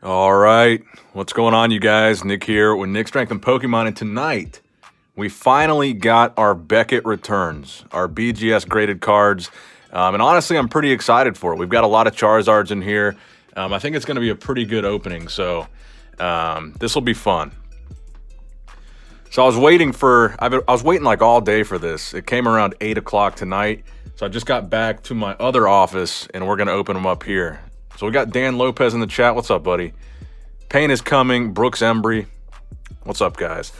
All right, what's going on, you guys? Nick here with Nick Strength and Pokemon, and tonight we finally got our Beckett returns, our BGS graded cards, and honestly, I'm pretty excited for it. We've got a lot of Charizards in here. I think it's going to be a pretty good opening, so this will be fun. So I was waiting like all day for this. It came around 8 o'clock tonight, so I just got back to my other office, and we're going to open them up here. So we got Dan Lopez in the chat. What's up, buddy? Payne is coming. Brooks Embry. What's up, guys?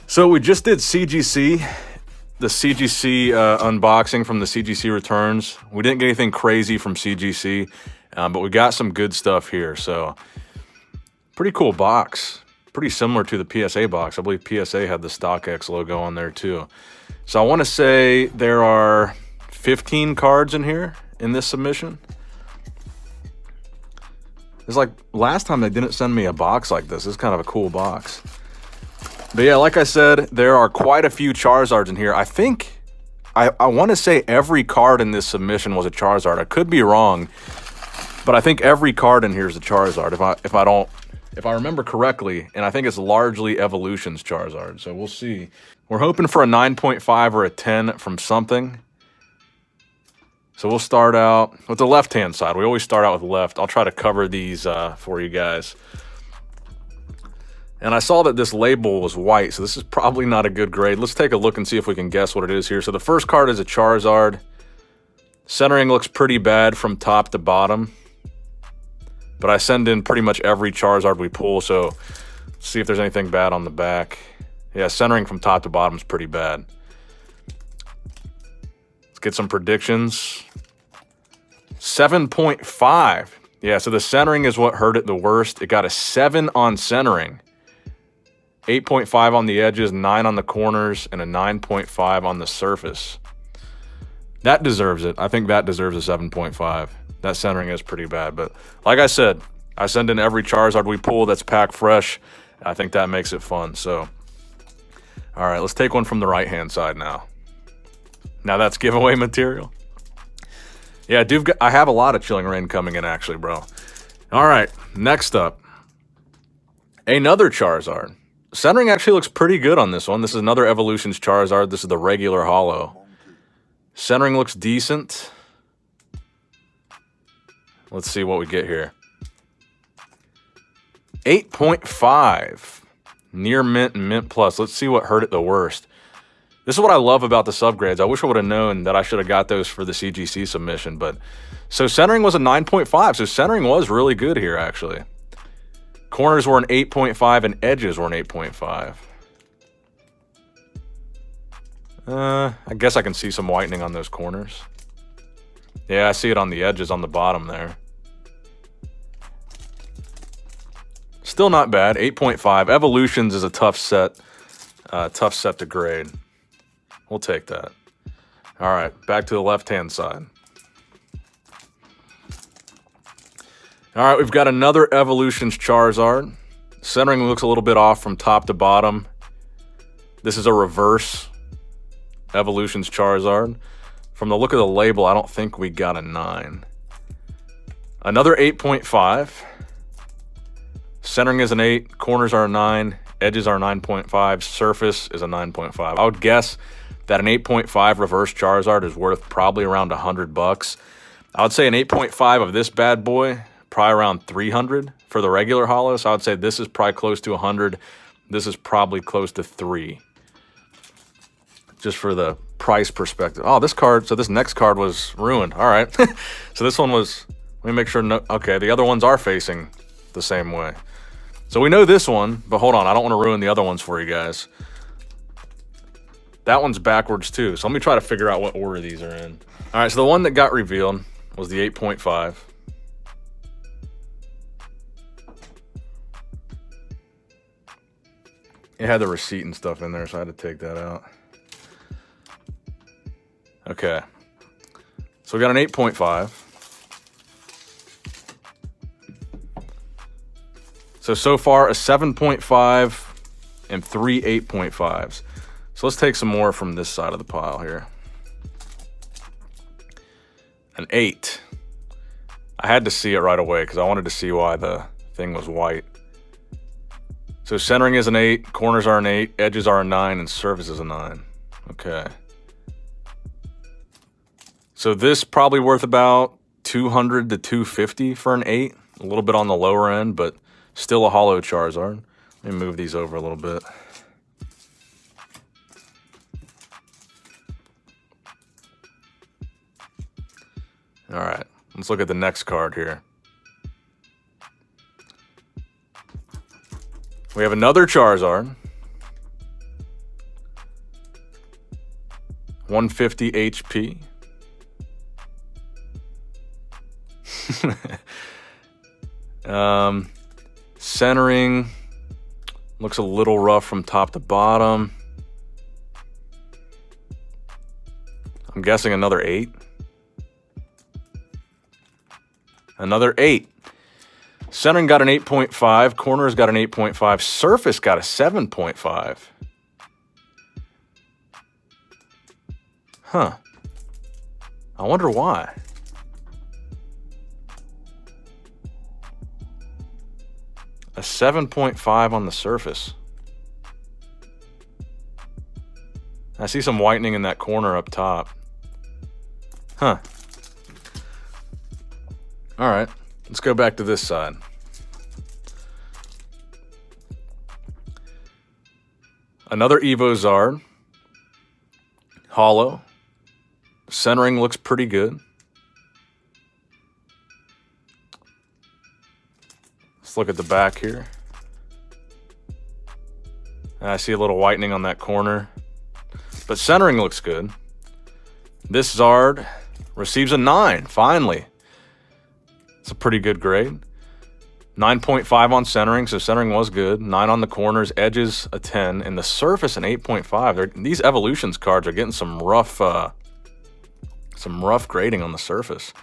So we just did CGC, the CGC unboxing from the CGC returns. We didn't get anything crazy from CGC, but we got some good stuff here. So pretty cool box. Pretty similar to the PSA box. I believe PSA had the StockX logo on there too. So I want to say there are 15 cards in here in this submission. It's like last time they didn't send me a box like this. This is kind of a cool box. But yeah, like I said, there are quite a few Charizards in here. I think, I want to say every card in this submission was a Charizard. I could be wrong, but I think every card in here is a Charizard if I remember correctly, and I think it's largely Evolutions Charizard. So we'll see. We're hoping for a 9.5 or a 10 from something. So we'll start out with the left-hand side. We always start out with left. I'll try to cover these for you guys. And I saw that this label was white, so this is probably not a good grade. Let's take a look and see if we can guess what it is here. So the first card is a Charizard. Centering looks pretty bad from top to bottom. But I send in pretty much every Charizard we pull, so let's see if there's anything bad on the back. Yeah, centering from top to bottom is pretty bad. Let's get some predictions. 7.5. Yeah, so the centering is what hurt it the worst. It got a 7 on centering. 8.5 on the edges, 9 on the corners, and a 9.5 on the surface. That deserves it. I think that deserves a 7.5. That centering is pretty bad, but like I said, I send in every Charizard we pull that's packed fresh. I think that makes it fun. So, all right, let's take one from the right-hand side now. Now that's giveaway material. Yeah, I have a lot of Chilling Reign coming in, actually, bro. All right, next up, another Charizard. Centering actually looks pretty good on this one. This is another Evolutions Charizard. This is the regular holo. Centering looks decent. Let's see what we get here. 8.5. Near mint and mint plus. Let's see what hurt it the worst. This is what I love about the subgrades. I wish I would have known that I should have got those for the CGC submission. But so centering was a 9.5. So centering was really good here, actually. Corners were an 8.5 and edges were an 8.5. I guess I can see some whitening on those corners. Yeah, I see it on the edges on the bottom there. Still not bad. 8.5. Evolutions is a tough set to grade. We'll take that. All right, back to the left-hand side. All right, we've got another Evolutions Charizard. Centering looks a little bit off from top to bottom. This is a reverse Evolutions Charizard. From the look of the label, I don't think we got a 9. Another 8.5. Centering is an 8. Corners are a 9. Edges are 9.5. Surface is a 9.5. I would guess that an 8.5 reverse Charizard is worth probably around $100. I would say an 8.5 of this bad boy, probably around 300 for the regular holo. So I would say this is probably close to 100. This is probably close to 3. Just for the price perspective. Oh, this card, so this next card was ruined. All right. So this one was, let me make sure, no, okay, the other ones are facing the same way. So we know this one, but hold on, I don't want to ruin the other ones for you guys. That one's backwards too, so let me try to figure out what order these are in. All right, so the one that got revealed was the 8.5. It had the receipt and stuff in there, so I had to take that out. Okay, so we got an 8.5. So far a 7.5 and 3 8.5s. So let's take some more from this side of the pile here. An 8. I had to see it right away because I wanted to see why the everything was white. So centering is an 8, corners are an 8, edges are a 9, and surface is a 9. Okay. So this probably worth about 200 to 250 for an 8. A little bit on the lower end, but still a hollow Charizard. Let me move these over a little bit. All right, let's look at the next card here. We have another Charizard. 150 HP. Centering looks a little rough from top to bottom. I'm guessing another 8. Another 8. Centering got an 8.5. Corners got an 8.5. Surface got a 7.5. Huh. I wonder why. A 7.5 on the surface. I see some whitening in that corner up top. Huh. All right, let's go back to this side. Another Evo Zard. Hollow. Centering looks pretty good. Let's look at the back here. I see a little whitening on that corner, but centering looks good. This Zard receives a 9, finally. It's a pretty good grade. 9.5 on centering, so centering was good. 9 on the corners, edges a 10, and the surface an 8.5. These evolutions cards are getting some rough grading on the surface.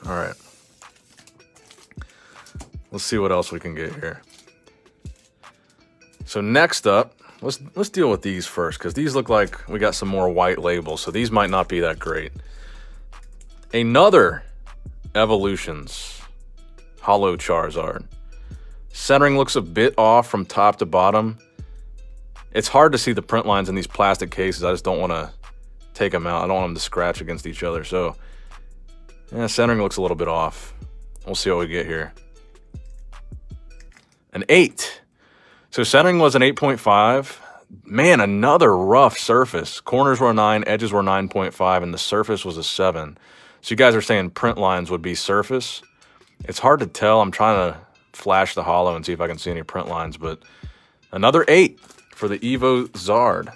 All right. Let's see what else we can get here. So next up, let's deal with these first, because these look like we got some more white labels, so these might not be that great. Another Evolutions Hollow Charizard. Centering looks a bit off from top to bottom. It's hard to see the print lines in these plastic cases. I just don't want to take them out. I don't want them to scratch against each other. So, yeah, centering looks a little bit off. We'll see what we get here. An 8. So centering was an 8.5. Man, another rough surface. Corners were a 9, edges were 9.5, and the surface was a 7. So you guys are saying print lines would be surface. It's hard to tell. I'm trying to flash the hollow and see if I can see any print lines, but another 8 for the Evo Zard.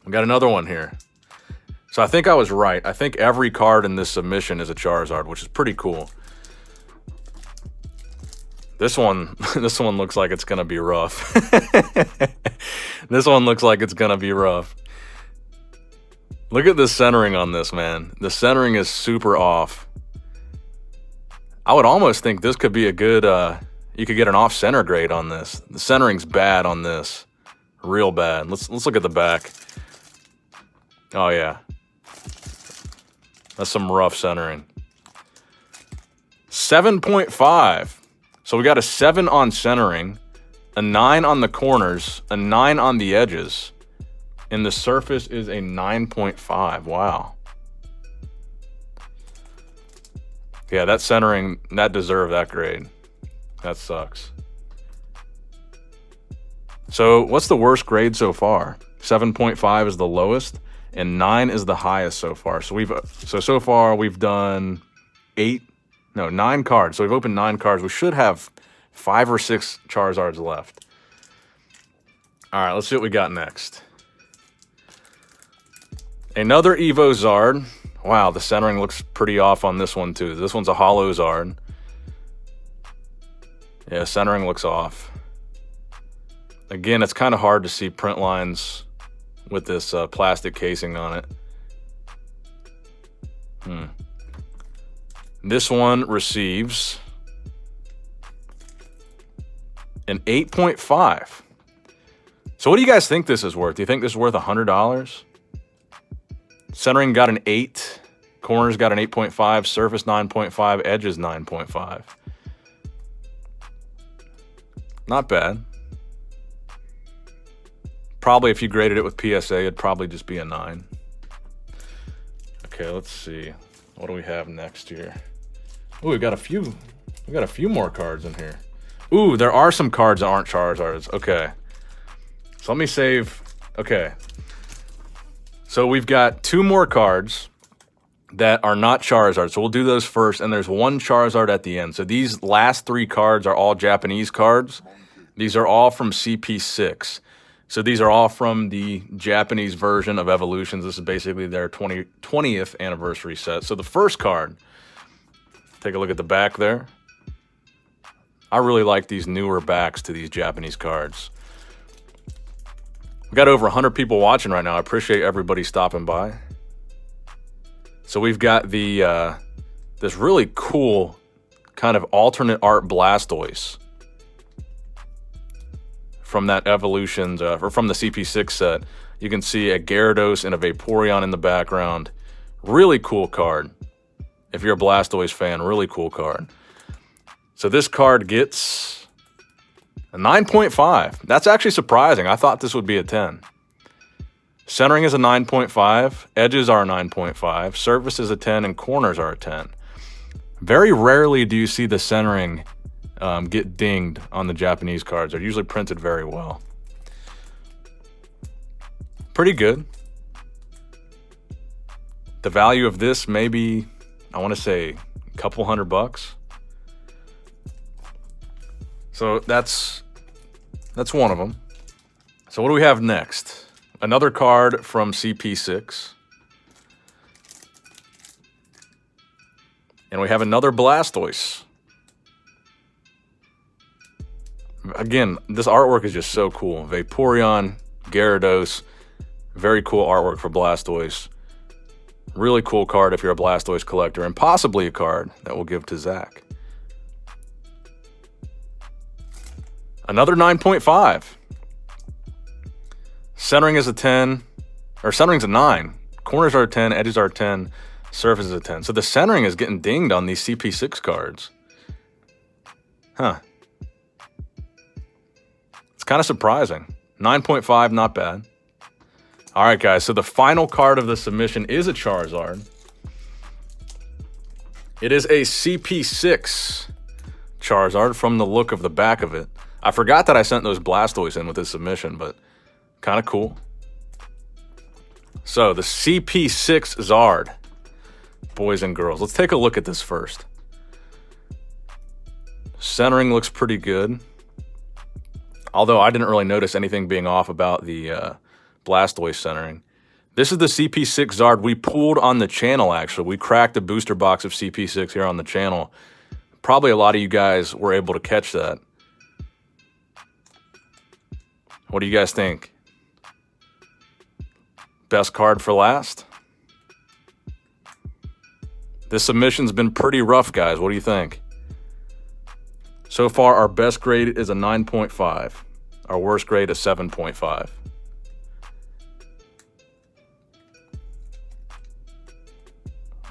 We got another one here. So I think I was right. I think every card in this submission is a Charizard, which is pretty cool. This one looks like it's gonna be rough. This one looks like it's gonna be rough. Look at the centering on this, man. The centering is super off. I would almost think this could be a good, you could get an off-center grade on this. The centering's bad on this. Real bad. Let's look at the back. Oh, yeah. That's some rough centering. 7.5. So we got a 7 on centering, a 9 on the corners, a 9 on the edges, and the surface is a 9.5. Wow. Yeah, that centering, that deserved that grade. That sucks. So what's the worst grade so far? 7.5 is the lowest, and 9 is the highest so far. So far we've done 9 cards. So we've opened 9 cards. We should have 5 or 6 Charizards left. All right, let's see what we got next. Another Evo Zard. Wow, the centering looks pretty off on this one too. This one's a hollow Zard. Yeah, centering looks off. Again, it's kind of hard to see print lines with this plastic casing on it. This one receives an 8.5. So what do you guys think this is worth? Do you think this is worth $100? Centering got an 8. Corners got an 8.5. Surface 9.5. Edges 9.5. Not bad. Probably if you graded it with PSA, it'd probably just be a 9. Okay, let's see. What do we have next here? Ooh, we got a few more cards in here. Ooh, there are some cards that aren't Charizards. Okay. So let me save. Okay. So we've got 2 more cards that are not Charizard. So we'll do those first, and there's 1 Charizard at the end. So these last 3 cards are all Japanese cards. These are all from CP6. So these are all from the Japanese version of Evolutions. This is basically their 20th anniversary set. So the first card, take a look at the back there. I really like these newer backs to these Japanese cards. We got over 100 people watching right now. I appreciate everybody stopping by. So we've got the this really cool kind of alternate art Blastoise from that Evolutions, or from the CP6 set. You can see a Gyarados and a Vaporeon in the background. Really cool card. If you're a Blastoise fan, really cool card. So this card gets a 9.5. That's actually surprising. I thought this would be a 10. Centering is a 9.5. Edges are a 9.5. Surface is a 10, and corners are a 10. Very rarely do you see the centering get dinged on the Japanese cards. They're usually printed very well. Pretty good. The value of this, maybe, I want to say a couple $100. So that's one of them. So what do we have next? Another card from CP6. And we have another Blastoise. Again, this artwork is just so cool. Vaporeon, Gyarados, very cool artwork for Blastoise. Really cool card if you're a Blastoise collector, and possibly a card that we'll give to Zach. Another 9.5. Centering is a 10, or centering's a 9. Corners are a 10, edges are a 10, surface is a 10. So the centering is getting dinged on these CP6 cards. Huh. It's kind of surprising. 9.5, not bad. All right, guys, so the final card of the submission is a Charizard. It is a CP6 Charizard from the look of the back of it. I forgot that I sent those Blastoise in with this submission, but kind of cool. So the CP6 Zard, boys and girls. Let's take a look at this first. Centering looks pretty good. Although I didn't really notice anything being off about the Blastoise centering. This is the CP6 Zard we pulled on the channel, actually. We cracked a booster box of CP6 here on the channel. Probably a lot of you guys were able to catch that. What do you guys think? Best card for last? This submission's been pretty rough, guys. What do you think? So far, our best grade is a 9.5. Our worst grade is 7.5.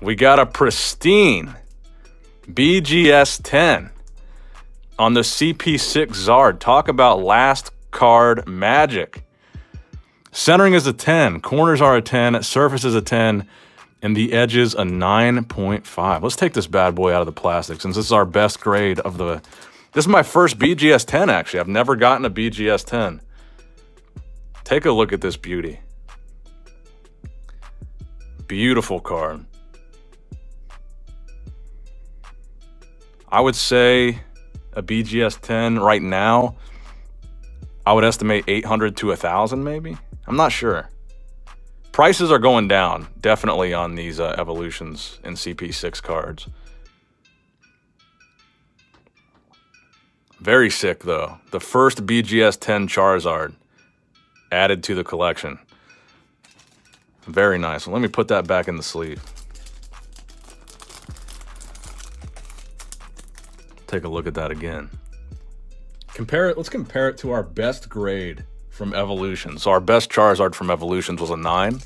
We got a pristine BGS 10 on the CP6 Zard. Talk about last card magic. Centering is a 10, corners are a 10, surface is a 10, and the edges a 9.5. Let's take this bad boy out of the plastic since this is our best grade of the... This is my first BGS 10, actually. I've never gotten a BGS 10. Take a look at this beauty. Beautiful card. I would say a BGS 10 right now, I would estimate 800 to 1,000 maybe. I'm not sure. Prices are going down, definitely, on these Evolutions and CP6 cards. Very sick, though. The first BGS 10 Charizard added to the collection. Very nice. Well, let me put that back in the sleeve. Take a look at that again. Compare it. Let's compare it to our best grade from Evolutions. So our best Charizard from Evolutions was a 9.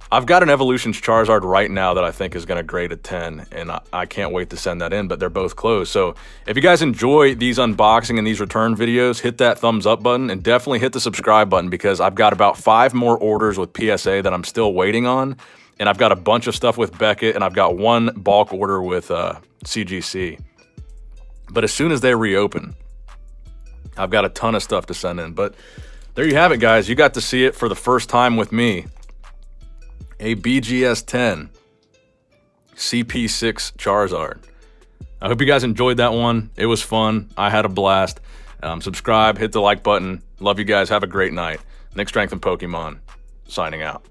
I've got an Evolutions Charizard right now that I think is going to grade a 10, and I can't wait to send that in, but they're both closed. So if you guys enjoy these unboxing and these return videos, hit that thumbs up button and definitely hit the subscribe button, because I've got about 5 more orders with PSA that I'm still waiting on, and I've got a bunch of stuff with Beckett, and I've got one bulk order with CGC. But as soon as they reopen, I've got a ton of stuff to send in. But there you have it, guys. You got to see it for the first time with me. A BGS 10 CP6 Charizard. I hope you guys enjoyed that one. It was fun. I had a blast. Subscribe, hit the like button. Love you guys. Have a great night. Nick Strength and Pokemon, signing out.